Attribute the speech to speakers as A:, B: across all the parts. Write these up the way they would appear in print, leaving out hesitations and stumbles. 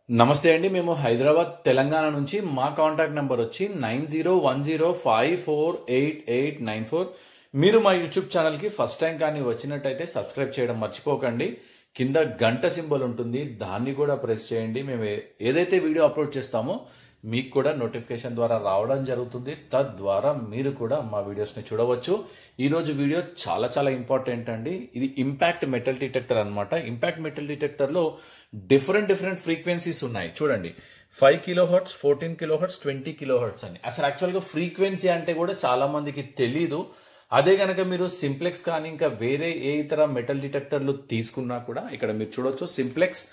A: నమస్తే అండి. మేము హైదరాబాద్ తెలంగాణ నుంచి. మా కాంటాక్ట్ నెంబర్ వచ్చి 9010548894. మీరు మా యూట్యూబ్ ఛానల్కి ఫస్ట్ టైం కానీ వచ్చినట్టయితే సబ్స్క్రైబ్ చేయడం మర్చిపోకండి. కింద గంట సింబల్ ఉంటుంది, దాన్ని కూడా ప్రెస్ చేయండి. మేము ఏదైతే వీడియో అప్లోడ్ చేస్తామో మీకు కూడా నోటిఫికేషన్ ద్వారా రావడం జరుగుతుంది. తద్వారా మీరు కూడా మా వీడియోస్ని చూడవచ్చు. ఈరోజు వీడియో చాలా చాలా ఇంపార్టెంట్ అండి. ఇది ఇంపాక్ట్ మెటల్ డిటెక్టర్ అనమాట. ఇంపాక్ట్ మెటల్ డిటెక్టర్లో డిఫరెంట్ ఫ్రీక్వెన్సీస్ ఉన్నాయి. చూడండి, 5 kHz, 14 kHz, 20 kHz అని. అసలు యాక్చువల్గా ఫ్రీక్వెన్సీ అంటే కూడా చాలా మందికి తెలీదు. అదే కనుక మీరు సింప్లెక్స్ కానీ ఇంకా వేరే ఏ ఇతర మెటల్ డిటెక్టర్లు తీసుకున్నా కూడా ఇక్కడ మీరు చూడొచ్చు. సింప్లెక్స్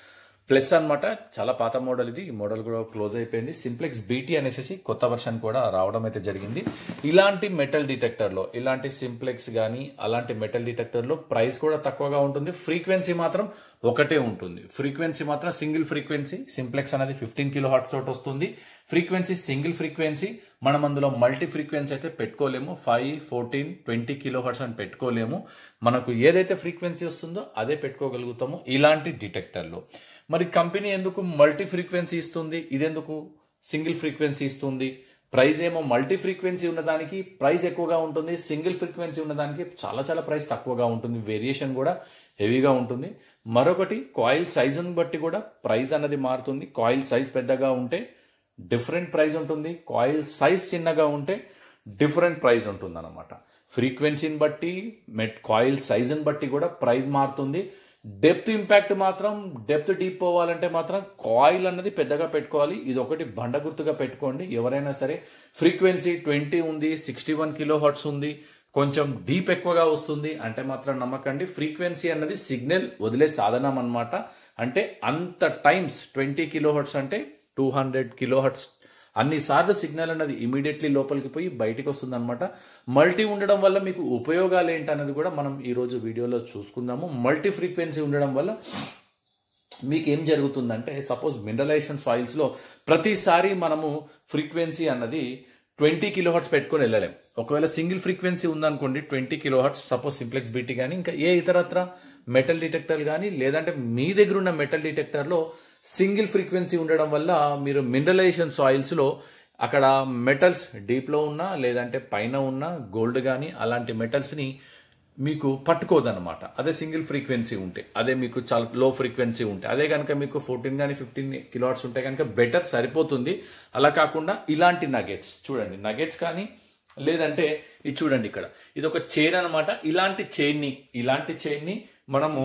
A: ప్లస్ అనమాట, చాలా పాత మోడల్ ఇది. ఈ మోడల్ కూడా క్లోజ్ అయిపోయింది. సింప్లెక్స్ బీటీ అనేసి కొత్త వర్షన్ కూడా రావడం అయితే జరిగింది. ఇలాంటి మెటల్ డిటెక్టర్లో, ఇలాంటి సింప్లెక్స్ కానీ అలాంటి మెటల్ డిటెక్టర్లో ప్రైస్ కూడా తక్కువగా ఉంటుంది. ఫ్రీక్వెన్సీ మాత్రం ఒకటే ఉంటుంది. ఫ్రీక్వెన్సీ మాత్రం సింగిల్ ఫ్రీక్వెన్సీ. సింప్లెక్స్ అనేది 15 kHz తోటి వస్తుంది. Frequency single frequency. మనం అందులో మల్టీ ఫ్రీక్వెన్సీ అయితే పెట్టుకోలేము. 5, 14, 20 kHz అని పెట్టుకోలేము. మనకు ఏదైతే ఫ్రీక్వెన్సీ వస్తుందో అదే పెట్టుకోగలుగుతాము ఇలాంటి డిటెక్టర్లో. మరి కంపెనీ ఎందుకు మల్టీ ఫ్రీక్వెన్సీ ఇస్తుంది, ఇదెందుకు సింగిల్ ఫ్రీక్వెన్సీ ఇస్తుంది? ప్రైస్ ఏమో మల్టీ ఫ్రీక్వెన్సీ ఉన్నదానికి ప్రైస్ ఎక్కువగా ఉంటుంది, సింగిల్ ఫ్రీక్వెన్సీ ఉన్నదానికి చాలా ప్రైస్ తక్కువగా ఉంటుంది. వేరియేషన్ కూడా హెవీగా ఉంటుంది. మరొకటి, కాయిల్ సైజుని బట్టి కూడా ప్రైస్ అన్నది మారుతుంది. కాయిల్ సైజ్ పెద్దగా ఉంటే డిఫరెంట్ ప్రైస్ ఉంటుంది, కాయిల్ సైజ్ చిన్నగా ఉంటే డిఫరెంట్ ప్రైస్ ఉంటుంది అనమాట. ఫ్రీక్వెన్సీని బట్టి, కాయిల్ సైజుని బట్టి కూడా ప్రైస్ మారుతుంది. డెప్త్ ఇంపాక్ట్ మాత్రం, డెప్త్ డీప్ పోవాలంటే మాత్రం కాయిల్ అన్నది పెద్దగా పెట్టుకోవాలి. ఇది ఒకటి బండ గుర్తుగా పెట్టుకోండి. ఎవరైనా సరే ఫ్రీక్వెన్సీ 20 ఉంది, 61 kHz ఉంది, కొంచెం డీప్ ఎక్కువగా వస్తుంది అంటే మాత్రం నమ్మకండి. ఫ్రీక్వెన్సీ అన్నది సిగ్నల్ వదిలే సాధనం అనమాట. అంటే అంత టైమ్స్ 20 kHz అంటే 200 kHz అన్నిసార్లు సిగ్నల్ అన్నది ఇమీడియట్లీ లోపలికి పోయి బయటికి వస్తుంది అనమాట. మల్టీ ఉండడం వల్ల మీకు ఉపయోగాలు ఏంటన్నది కూడా మనం ఈరోజు వీడియోలో చూసుకుందాము. మల్టీ ఫ్రీక్వెన్సీ ఉండడం వల్ల మీకు ఏం జరుగుతుందంటే, సపోజ్ మినరలైజేషన్ సాయిల్స్లో ప్రతిసారి మనము ఫ్రీక్వెన్సీ అన్నది 20 kHz పెట్టుకొని వెళ్ళలేం. ఒకవేళ సింగిల్ ఫ్రీక్వెన్సీ ఉందనుకోండి 20 kHz, సపోజ్ సింప్లెక్స్ బీటీ కానీ ఇంకా ఏ ఇతరత్ర మెటల్ డిటెక్టర్ కానీ, లేదంటే మీ దగ్గర ఉన్న మెటల్ డిటెక్టర్లో సింగిల్ ఫ్రీక్వెన్సీ ఉండడం వల్ల మీరు మినరలైజేషన్ సాయిల్స్లో అక్కడ మెటల్స్ డీప్లో ఉన్నా లేదంటే పైన ఉన్న గోల్డ్ కానీ అలాంటి మెటల్స్ని మీకు పట్టుకోదన్నమాట. అదే సింగిల్ ఫ్రీక్వెన్సీ ఉంటే, అదే మీకు చాలా లో ఫ్రీక్వెన్సీ ఉంటే, అదే కనుక మీకు 14 కానీ 15 kHz ఉంటే కనుక బెటర్ సరిపోతుంది. అలా కాకుండా ఇలాంటి నగెట్స్ చూడండి, నగెట్స్ కానీ లేదంటే ఇది చూడండి, ఇక్కడ ఇది ఒక చైన్ అనమాట. ఇలాంటి చైన్ని మనము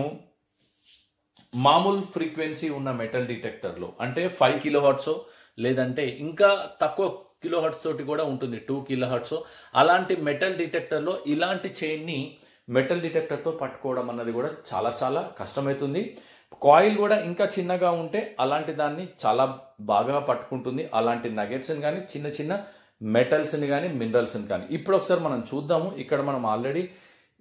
A: మామూలు ఫ్రీక్వెన్సీ ఉన్న మెటల్ డిటెక్టర్లో అంటే 5 kHz లేదంటే ఇంకా తక్కువ కిలోహర్ట్స్ తోటి కూడా ఉంటుంది, 2 kHz. అలాంటి మెటల్ డిటెక్టర్లో ఇలాంటి చైన్ని మెటల్ డిటెక్టర్తో పట్టుకోవడం అన్నది కూడా చాలా కష్టమవుతుంది. కాయిల్ కూడా ఇంకా చిన్నగా ఉంటే అలాంటి దాన్ని చాలా బాగా పట్టుకుంటుంది. అలాంటి నగెట్స్ని కానీ చిన్న మెటల్స్ని కానీ మినరల్స్ని కానీ. ఇప్పుడు ఒకసారి మనం చూద్దాము. ఇక్కడ మనం ఆల్రెడీ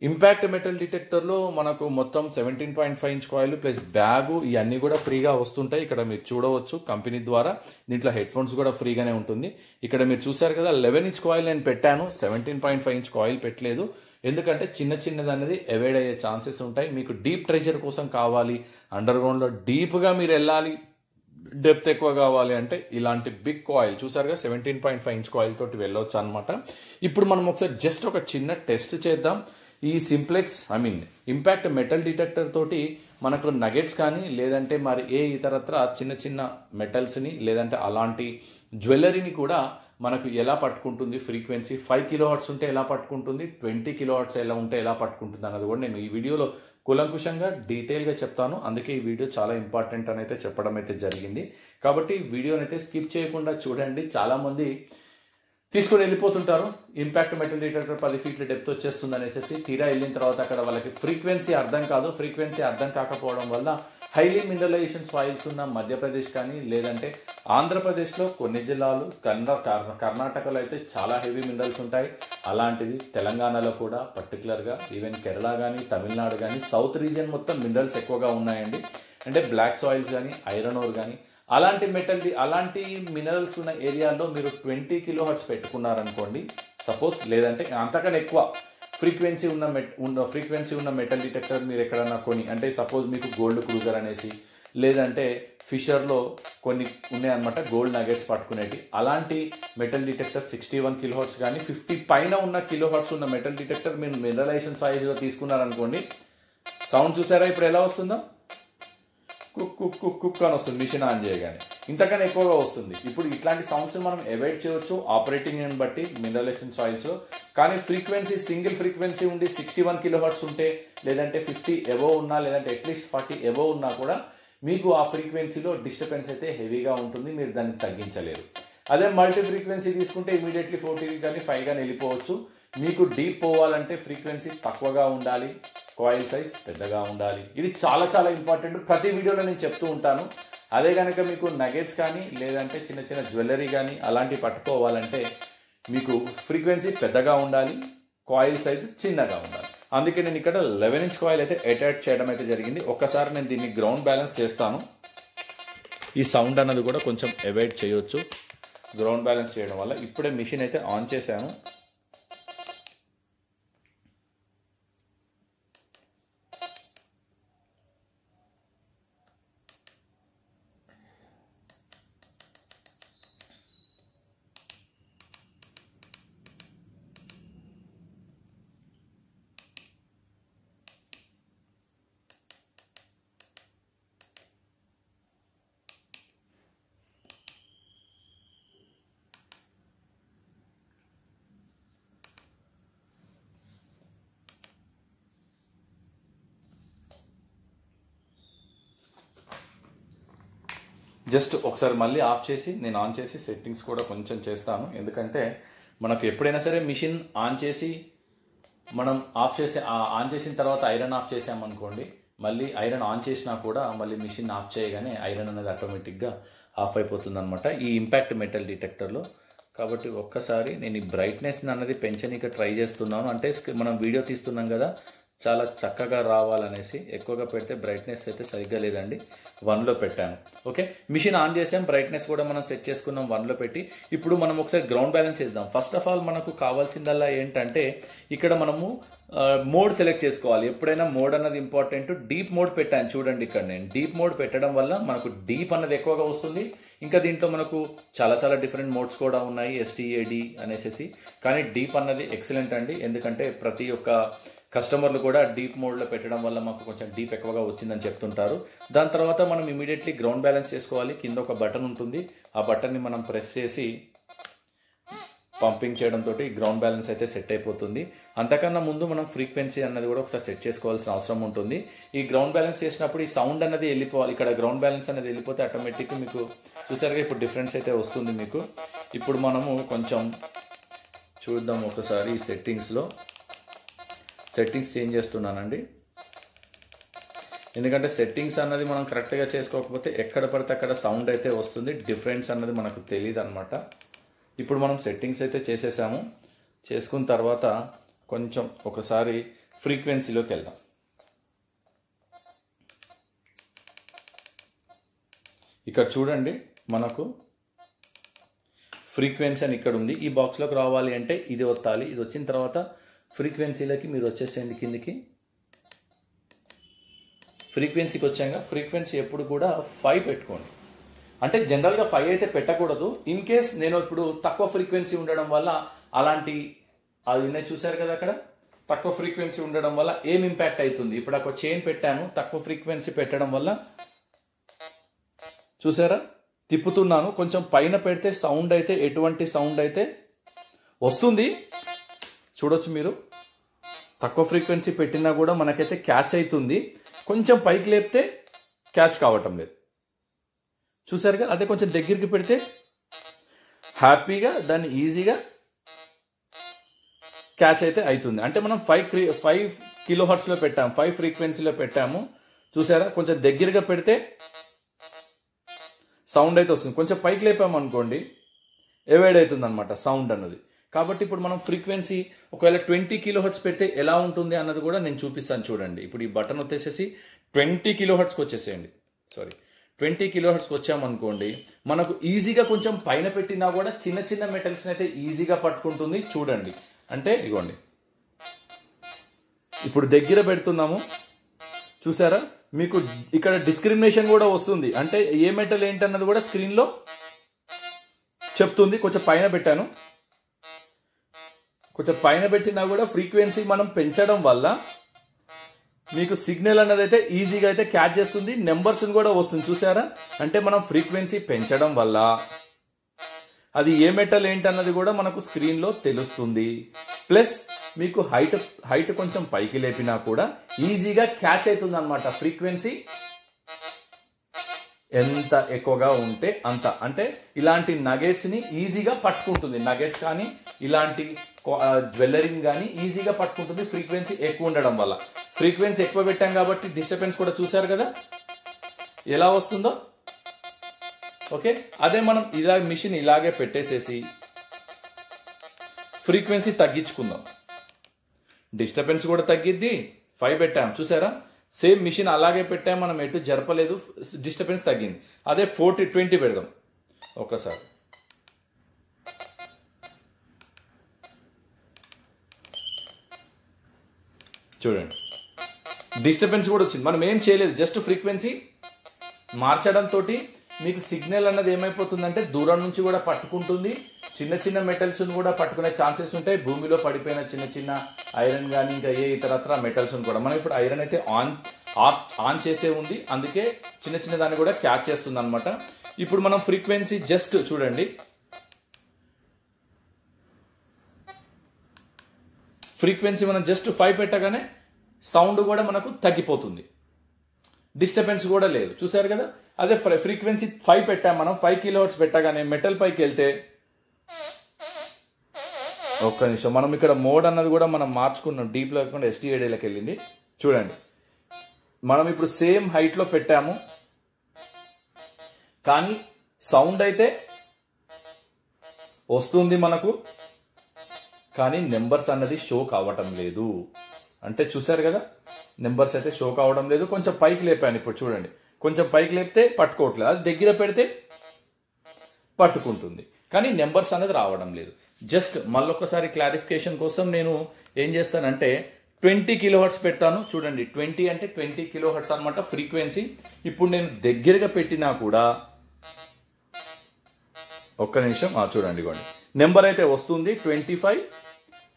A: ఇంపాక్ట్ మెటల్ డిటెక్టర్లో మనకు మొత్తం 17.5 ఇంచ్ కాయిల్ ప్లస్ బ్యాగు ఇవన్నీ కూడా ఫ్రీగా వస్తుంటాయి. ఇక్కడ మీరు చూడవచ్చు కంపెనీ ద్వారా. దీంట్లో హెడ్ ఫోన్స్ కూడా ఫ్రీగానే ఉంటుంది. ఇక్కడ మీరు చూసారు కదా, 11 ఇంచ్ కాయిల్ నేను పెట్టాను, 17.5 ఇంచ్ కాయిల్ పెట్టలేదు. ఎందుకంటే చిన్నది అనేది అవాయిడ్ అయ్యే ఛాన్సెస్ ఉంటాయి. మీకు డీప్ ట్రెజర్ కోసం కావాలి, అండర్ గ్రౌండ్లో డీప్గా మీరు వెళ్ళాలి, డెప్త్ ఎక్కువ కావాలి అంటే ఇలాంటి బిగ్ కాయిల్ చూసారుగా, 17.5 ఇంచ్ కాయిల్ తోటి వెళ్ళవచ్చు అనమాట. ఇప్పుడు మనం ఒకసారి జస్ట్ ఒక చిన్న టెస్ట్ చేద్దాం. ఈ సింప్లెక్స్ ఇంపాక్ట్ మెటల్ డిటెక్టర్ తోటి మనకు నగెట్స్ కానీ లేదంటే మరి ఏ ఇతరత్ర చిన్న మెటల్స్ని లేదంటే అలాంటి జ్యువెలరీని కూడా మనకు ఎలా పట్టుకుంటుంది, ఫ్రీక్వెన్సీ 5 kHz ఉంటే ఎలా పట్టుకుంటుంది, 20 kHz ఎలా ఉంటే ఎలా పట్టుకుంటుంది అన్నది కూడా నేను ఈ వీడియోలో కూలంకుషంగా డీటెయిల్గా చెప్తాను. అందుకే ఈ వీడియో చాలా ఇంపార్టెంట్ అని అయితే చెప్పడం అయితే జరిగింది. కాబట్టి వీడియోని అయితే స్కిప్ చేయకుండా చూడండి. చాలామంది తీసుకుని వెళ్ళిపోతుంటారు, ఇంపాక్ట్ మెటల్ డిటెక్టర్ 10 ఫీట్ల డెప్త్ వచ్చేస్తుంది అనేసి. తీరా వెళ్ళిన తర్వాత అక్కడ వాళ్ళకి ఫ్రీక్వెన్సీ అర్థం కాదు. ఫ్రీక్వెన్సీ అర్థం కాకపోవడం వల్ల హైలీ మినరలైజేషన్ సాయిల్స్ ఉన్న మధ్యప్రదేశ్ కానీ లేదంటే ఆంధ్రప్రదేశ్లో కొన్ని జిల్లాలు, కర్ణాటకలో అయితే చాలా హెవీ మినరల్స్ ఉంటాయి. అలాంటిది తెలంగాణలో కూడా పర్టికులర్గా ఈవెన్ కేరళ కానీ తమిళనాడు కానీ సౌత్ రీజియన్ మొత్తం మినరల్స్ ఎక్కువగా ఉన్నాయండి. అంటే బ్లాక్ సాయిల్స్ కానీ ఐరన్ ఓర్ కానీ అలాంటి అలాంటి మినరల్స్ ఉన్న ఏరియాలో మీరు 20 kHz పెట్టుకున్నారనుకోండి సపోజ్, లేదంటే అంతకన్నా ఎక్కువ ఫ్రీక్వెన్సీ ఉన్న మెటల్ డిటెక్టర్ మీరు ఎక్కడన్నా కొని, అంటే సపోజ్ మీకు గోల్డ్ క్రూజర్ అనేసి లేదంటే ఫిషర్లో కొన్ని ఉన్నాయన్నమాట గోల్డ్ నగెట్స్ పట్టుకునేవి. అలాంటి మెటల్ డిటెక్టర్ 61 కిలోహర్ట్జ్ కానీ 50 పైన ఉన్న కిలోహర్ట్జ్ ఉన్న మెటల్ డిటెక్టర్ మీరు మినరలైజేషన్ సాయిల్గా తీసుకున్నారనుకోండి, సౌండ్ చూసారా ఇప్పుడు ఎలా వస్తుందో? కుక్ కుక్ కుక్ కుక్ అని వస్తుంది మిషన్ ఆన్ చేయగానే, ఇంతకన్నా ఎక్కువగా వస్తుంది. ఇప్పుడు ఇట్లాంటి సౌండ్స్ మనం అవాయిడ్ చేయవచ్చు ఆపరేటింగ్ బట్టి మినరలైజేషన్ సాయిల్స్. కానీ ఫ్రీక్వెన్సీ సింగిల్ ఫ్రీక్వెన్సీ ఉండి 61 కిలోహర్ట్జ్ ఉంటే, లేదంటే 50 ఎబో ఉన్నా, లేదంటే అట్లీస్ట్ 40 ఎబో ఉన్నా కూడా మీకు ఆ ఫ్రీక్వెన్సీలో డిస్టర్బెన్స్ అయితే హెవీగా ఉంటుంది, మీరు దాన్ని తగ్గించలేరు. అదే మల్టీ ఫ్రీక్వెన్సీ తీసుకుంటే ఇమీడియట్లీ 40 కానీ 5 కానీ వెళ్ళిపోవచ్చు. మీకు డీప్ పోవాలంటే ఫ్రీక్వెన్సీ తక్కువగా ఉండాలి, కాయిల్ సైజ్ పెద్దగా ఉండాలి. ఇది చాలా చాలా ఇంపార్టెంట్, ప్రతి వీడియోలో నేను చెప్తూ ఉంటాను. అదే కనుక మీకు నగెట్స్ కానీ లేదంటే చిన్న చిన్న జ్యువెలరీ కానీ అలాంటివి పట్టుకోవాలంటే మీకు ఫ్రీక్వెన్సీ పెద్దగా ఉండాలి, కాయిల్ సైజ్ చిన్నగా ఉండాలి. అందుకే నేను ఇక్కడ 11 ఇంచ్ కాయిల్ అయితే అటాచ్ చేయడం అయితే జరిగింది. ఒక్కసారి నేను దీన్ని గ్రౌండ్ బ్యాలెన్స్ చేస్తాను. ఈ సౌండ్ అన్నది కూడా కొంచెం అవాయిడ్ చేయొచ్చు గ్రౌండ్ బ్యాలెన్స్ చేయడం వల్ల. ఇప్పుడే మిషన్ అయితే ఆన్ చేశాను. జస్ట్ ఒకసారి మళ్ళీ ఆఫ్ చేసి నేను ఆన్ చేసి సెట్టింగ్స్ కూడా కొంచెం చేస్తాను. ఎందుకంటే మనకు ఎప్పుడైనా సరే మిషన్ ఆన్ చేసి మనం ఆన్ చేసిన తర్వాత ఐరన్ ఆఫ్ చేసామనుకోండి, మళ్ళీ ఐరన్ ఆన్ చేసినా కూడా మళ్ళీ మిషన్ ఆఫ్ చేయగానే ఐరన్ అనేది ఆటోమేటిక్గా ఆఫ్ అయిపోతుంది అనమాట ఈ ఇంపాక్ట్ మెటల్ డిటెక్టర్లో. కాబట్టి ఒక్కసారి నేను ఈ బ్రైట్నెస్ అన్నది పెంచనీకి ట్రై చేస్తున్నాను. అంటే మనం వీడియో తీస్తున్నాం కదా, చాలా చక్కగా రావాలనేసి. ఎక్కువగా పెడితే బ్రైట్నెస్ అయితే సరిగ్గా లేదండి, 1లో పెట్టాను. ఓకే, మిషన్ ఆన్ చేసాం, బ్రైట్నెస్ కూడా మనం సెట్ చేసుకున్నాం 1లో పెట్టి. ఇప్పుడు మనం ఒకసారి గ్రౌండ్ బ్యాలెన్స్ చేద్దాం. ఫస్ట్ ఆఫ్ ఆల్ మనకు కావాల్సిందల్లా ఏంటంటే ఇక్కడ మనము మోడ్ సెలెక్ట్ చేసుకోవాలి. ఎప్పుడైనా మోడ్ అన్నది ఇంపార్టెంట్. డీప్ మోడ్ పెట్టాను చూడండి. ఇక్కడ నేను డీప్ మోడ్ పెట్టడం వల్ల మనకు డీప్ అన్నది ఎక్కువగా వస్తుంది. ఇంకా దీంట్లో మనకు చాలా చాలా డిఫరెంట్ మోడ్స్ కూడా ఉన్నాయి, STAD అనేసి. కానీ డీప్ అన్నది ఎక్సలెంట్ అండి, ఎందుకంటే ప్రతి ఒక్క కస్టమర్లు కూడా డీప్ మోడ్లో పెట్టడం వల్ల మాకు కొంచెం డీప్ ఎక్కువగా వచ్చిందని చెప్తుంటారు. దాని తర్వాత మనం ఇమీడియట్లీ గ్రౌండ్ బ్యాలెన్స్ చేసుకోవాలి. కింద ఒక బటన్ ఉంటుంది, ఆ బటన్ని మనం ప్రెస్ చేసి పంపింగ్ చేయడంతో గ్రౌండ్ బ్యాలెన్స్ అయితే సెట్ అయిపోతుంది. అంతకన్నా ముందు మనం ఫ్రీక్వెన్సీ అన్నది కూడా ఒకసారి సెట్ చేసుకోవాల్సిన అవసరం ఉంటుంది. ఈ గ్రౌండ్ బ్యాలెన్స్ చేసినప్పుడు ఈ సౌండ్ అన్నది వెళ్ళిపోవాలి. ఇక్కడ గ్రౌండ్ బ్యాలెన్స్ అనేది వెళ్ళిపోతే ఆటోమేటిక్ మీకు చూసారుగా ఇప్పుడు డిఫరెన్స్ అయితే వస్తుంది మీకు. ఇప్పుడు మనము కొంచెం చూద్దాం ఒకసారి ఈ సెట్టింగ్స్ చేంజ్ చేస్తున్నానండి. ఎందుకంటే సెట్టింగ్స్ అన్నది మనం కరెక్ట్గా చేసుకోకపోతే ఎక్కడ పడితే అక్కడ సౌండ్ అయితే వస్తుంది, డిఫరెన్స్ అన్నది మనకు తెలియదు అనమాట. ఇప్పుడు మనం సెట్టింగ్స్ అయితే చేసేసాము. చేసుకున్న తర్వాత కొంచెం ఒకసారి ఫ్రీక్వెన్సీలోకి వెళ్దాం. ఇక్కడ చూడండి, మనకు ఫ్రీక్వెన్సీ అని ఇక్కడ ఉంది. ఈ బాక్స్లోకి రావాలి అంటే ఇది వత్తాలి. ఇది వచ్చిన తర్వాత ఫ్రీక్వెన్సీలోకి మీరు వచ్చేసేయండి కిందికి. ఫ్రీక్వెన్సీకి వచ్చాక ఫ్రీక్వెన్సీ ఎప్పుడు కూడా 5 పెట్టుకోండి. అంటే జనరల్గా 5 అయితే పెట్టకూడదు. ఇన్ కేస్ నేను ఇప్పుడు తక్కువ ఫ్రీక్వెన్సీ ఉండడం వల్ల అలాంటి అది చూసారు కదా, అక్కడ తక్కువ ఫ్రీక్వెన్సీ ఉండడం వల్ల ఏం ఇంపాక్ట్ అవుతుంది. ఇప్పుడు ఒక చైన్ పెట్టాను, తక్కువ ఫ్రీక్వెన్సీ పెట్టడం వల్ల చూసారా తిప్పుతున్నాను. కొంచెం పైన పెడితే సౌండ్ అయితే ఎటువంటి సౌండ్ అయితే వస్తుంది చూడొచ్చు మీరు. తక్కువ ఫ్రీక్వెన్సీ పెట్టినా కూడా మనకైతే క్యాచ్ అవుతుంది. కొంచెం పైకి లేపితే క్యాచ్ కావటం లేదు, చూసారుగా. అదే కొంచెం దగ్గరికి పెడితే హ్యాపీగా దాన్ని ఈజీగా క్యాచ్ అయితే అవుతుంది. అంటే మనం 5 కిలోహర్ట్స్లో పెట్టాము, 5 ఫ్రీక్వెన్సీలో పెట్టాము, చూసారా. కొంచెం దగ్గరగా పెడితే సౌండ్ అయితే వస్తుంది. కొంచెం పైకి లేపాము అనుకోండి అవాయిడ్ అవుతుంది అనమాట సౌండ్ అన్నది. కాబట్టి ఇప్పుడు మనం ఫ్రీక్వెన్సీ ఒకవేళ 20 కిలోహర్ట్స్ పెడితే ఎలా ఉంటుంది అన్నది కూడా నేను చూపిస్తాను చూడండి. ఇప్పుడు ఈ బటన్ వచ్చేసేసి 20 కిలోహర్ట్స్కి వచ్చేసేయండి. 20 కిలోహర్ట్స్కి వచ్చామనుకోండి, మనకు ఈజీగా కొంచెం పైన పెట్టినా కూడా చిన్న చిన్న మెటల్స్ని అయితే ఈజీగా పట్టుకుంటుంది చూడండి. అంటే ఇగోండి, ఇప్పుడు దగ్గర పెడుతున్నాము చూసారా, మీకు ఇక్కడ డిస్క్రిమినేషన్ కూడా వస్తుంది, అంటే ఏ మెటల్ ఏంటన్నది కూడా స్క్రీన్లో చెప్తుంది. కొంచెం పైన పెట్టాను, కొంచెం పైన పెట్టినా కూడా ఫ్రీక్వెన్సీ మనం పెంచడం వల్ల మీకు సిగ్నల్ అన్నది అయితే ఈజీగా అయితే క్యాచ్ చేస్తుంది, నెంబర్స్ కూడా వస్తుంది. చూసారా, అంటే మనం ఫ్రీక్వెన్సీ పెంచడం వల్ల అది ఏ మెటల్ ఏంటన్నది కూడా మనకు స్క్రీన్లో తెలుస్తుంది. ప్లస్ మీకు హైట్ కొంచెం పైకి లేపినా కూడా ఈజీగా క్యాచ్ అవుతుంది అనమాట. ఫ్రీక్వెన్సీ ఎంత ఎక్కువగా ఉంటే అంత, అంటే ఇలాంటి నగెట్స్ ని ఈజీగా పట్టుకుంటుంది. నగెట్స్ కానీ ఇలాంటి జ్యువెలరీని కానీ ఈజీగా పట్టుకుంటుంది ఫ్రీక్వెన్సీ ఎక్కువ ఉండడం వల్ల. ఫ్రీక్వెన్సీ ఎక్కువ పెట్టాం కాబట్టి డిస్టర్బెన్స్ కూడా చూసారు కదా ఎలా వస్తుందో. ఓకే, అదే మనం ఇలా మిషన్ ఇలాగే పెట్టేసేసి ఫ్రీక్వెన్సీ తగ్గించుకుందాం, డిస్టర్బెన్స్ కూడా తగ్గిద్ది. 5 పెట్టాం చూసారా, సేమ్ మిషన్ అలాగే పెట్టాం, మనం ఎటు జరపలేదు, డిస్టర్బెన్స్ తగ్గింది. అదే 20 పెడదాం ఒక్కసారి. చూడండి డిస్టర్బెన్స్ కూడా వచ్చింది, మనం ఏం చేయలేదు, జస్ట్ ఫ్రీక్వెన్సీ మార్చడంతో మీకు సిగ్నల్ అన్నది ఏమైపోతుందంటే దూరం నుంచి కూడా పట్టుకుంటుంది. చిన్న చిన్న మెటల్స్ కూడా పట్టుకునే ఛాన్సెస్ ఉంటాయి. భూమిలో పడిపోయిన చిన్న చిన్న ఐరన్ కానీ ఇంకా ఏ ఇతరత్ర మెటల్స్ కూడా, మనం ఇప్పుడు ఐరన్ అయితే ఆన్ చేసే ఉంది, అందుకే చిన్న చిన్న దాన్ని కూడా క్యాచ్ చేస్తుంది అనమాట. ఇప్పుడు మనం ఫ్రీక్వెన్సీ జస్ట్ చూడండి, ఫ్రీక్వెన్సీ మనం జస్ట్ 5 పెట్టగానే సౌండ్ కూడా మనకు తగ్గిపోతుంది, డిస్టర్బెన్స్ కూడా లేదు. చూసారు కదా, అదే ఫ్రీక్వెన్సీ 5 పెట్టాం మనం, 5 కిలోహెర్ట్జ్ పెట్టగానే మెటల్ పైకి వెళ్తే, ఒక్క నిమిషం, మనం ఇక్కడ మోడ్ అన్నది కూడా మనం మార్చుకున్నాం, డీప్ లో కాకుండా STADలోకి వెళ్ళింది. చూడండి మనం ఇప్పుడు సేమ్ హైట్ లో పెట్టాము, కానీ సౌండ్ అయితే వస్తుంది మనకు, కానీ నెంబర్స్ అన్నది షో కావటం లేదు. అంటే చూసారు కదా, నెంబర్స్ అయితే షో కావడం లేదు. కొంచెం పైకి లేపాను, ఇప్పుడు చూడండి కొంచెం పైకి లేపితే పట్టుకోవట్లేదు, అది దగ్గర పెడితే పట్టుకుంటుంది, కానీ నెంబర్స్ అనేది రావడం లేదు. జస్ట్ మళ్ళొకసారి క్లారిఫికేషన్ కోసం నేను ఏం చేస్తానంటే 20 కిలోహెర్ట్జ్ పెడతాను. చూడండి 20 అంటే 20 కిలోహెర్ట్జ్ అనమాట ఫ్రీక్వెన్సీ. ఇప్పుడు నేను దగ్గరగా పెట్టినా కూడా, ఒక్క నిమిషం, చూడండి ఇవ్వండి, నెంబర్ అయితే వస్తుంది 25,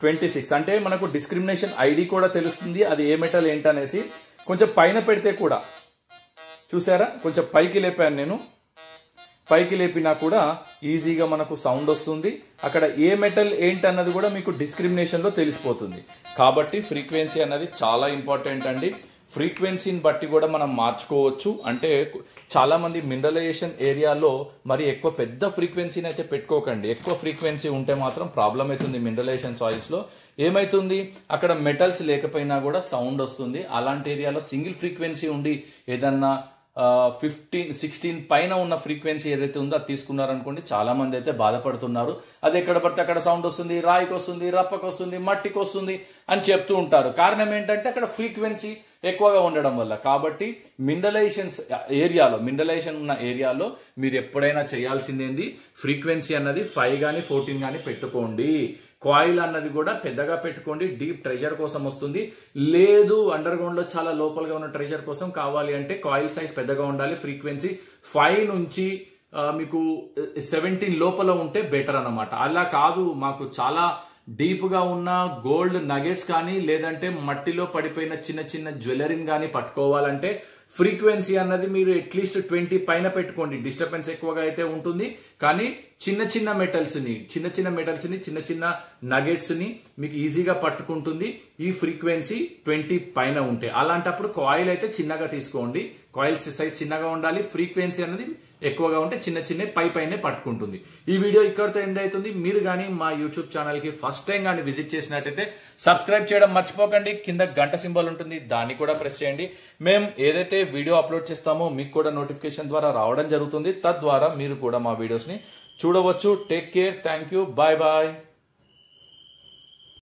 A: 26, అంటే మనకు డిస్క్రిమినేషన్ ఐడి కూడా తెలుస్తుంది, అది ఏ మెటల్ ఏంటనేసి. కొంచెం పైన పెడితే కూడా చూసారా, కొంచెం పైకి లేపాను నేను, పైకి లేపినా కూడా ఈజీగా మనకు సౌండ్ వస్తుంది. అక్కడ ఏ మెటల్ ఏంటన్నది కూడా మీకు డిస్క్రిమినేషన్ లో తెలిసిపోతుంది. కాబట్టి ఫ్రీక్వెన్సీ అన్నది చాలా ఇంపార్టెంట్ అండి. ఫ్రీక్వెన్సీని బట్టి కూడా మనం మార్చుకోవచ్చు. అంటే చాలా మంది మినరలైజేషన్ ఏరియాలో మరి ఎక్కువ పెద్ద ఫ్రీక్వెన్సీని అయితే పెట్టుకోకండి. ఎక్కువ ఫ్రీక్వెన్సీ ఉంటే మాత్రం ప్రాబ్లం అవుతుంది. మినరలైజేషన్ సాయిల్స్ లో ఏమైతుంది, అక్కడ మెటల్స్ లేకపోయినా కూడా సౌండ్ వస్తుంది. అలాంటి ఏరియాలో సింగిల్ ఫ్రీక్వెన్సీ ఉండి ఏదన్నా 15, 16 పైన ఉన్న ఫ్రీక్వెన్సీ ఏదైతే ఉందో అది తీసుకున్నారనుకోండి, చాలా మంది అయితే బాధపడుతున్నారు. అది ఎక్కడ పడితే అక్కడ సౌండ్ వస్తుంది, రాయికి వస్తుంది, రప్పకి వస్తుంది, మట్టికి వస్తుంది అని చెప్తూ ఉంటారు. కారణం ఏంటంటే అక్కడ ఫ్రీక్వెన్సీ ఎక్కువగా ఉండడం వల్ల. కాబట్టి మినరలైజేషన్ ఉన్న ఏరియాలో మీరు ఎప్పుడైనా చేయాల్సిందేంది, ఫ్రీక్వెన్సీ అన్నది 5 కానీ 14 కానీ పెట్టుకోండి. కాయిల్ అన్నది కూడా పెద్దగా పెట్టుకోండి, డీప్ ట్రెజర్ కోసం వస్తుంది. లేదు అండర్ గ్రౌండ్ లో చాలా లోపలగా ఉన్న ట్రెజర్ కోసం కావాలి అంటే కాయిల్ సైజ్ పెద్దగా ఉండాలి. ఫ్రీక్వెన్సీ 5 నుంచి మీకు 17 లోపల ఉంటే బెటర్ అన్నమాట. అలా కాదు మాకు చాలా డీప్ గా ఉన్న గోల్డ్ నగెట్స్ కానీ లేదంటే మట్టిలో పడిపోయిన చిన్న చిన్న జ్యువెలరీని కానీ పట్టుకోవాలంటే ఫ్రీక్వెన్సీ అన్నది మీరు అట్లీస్ట్ 20 పైన పెట్టుకోండి. డిస్టర్బెన్స్ ఎక్కువగా అయితే ఉంటుంది, కానీ చిన్న చిన్న మెటల్స్ ని చిన్న చిన్న నగెట్స్ ని మీకు ఈజీగా పట్టుకుంటుంది ఈ ఫ్రీక్వెన్సీ 20 పైన ఉంటే. అలాంటప్పుడు కాయిల్ అయితే చిన్నగా తీసుకోండి, కాయిల్ సైజ్ చిన్నగా ఉండాలి. ఫ్రీక్వెన్సీ అనేది ఎక్కువగా ఉంటే చిన్న పైనే పట్టుకుంటుంది. ఈ వీడియో ఇక్కడితో ఎండ్ అవుతుంది. మీరు కానీ మా యూట్యూబ్ ఛానల్ కి ఫస్ట్ టైం కానీ విజిట్ చేసినట్టయితే సబ్స్క్రైబ్ చేయడం మర్చిపోకండి. కింద గంట సింబల్ ఉంటుంది, దాన్ని కూడా ప్రెస్ చేయండి. మేము ఏదైతే వీడియో అప్లోడ్ చేస్తామో మీకు కూడా నోటిఫికేషన్ ద్వారా రావడం జరుగుతుంది. తద్వారా మీరు కూడా మా వీడియోస్ ని చూడవచ్చు. Take care, thank you, bye bye.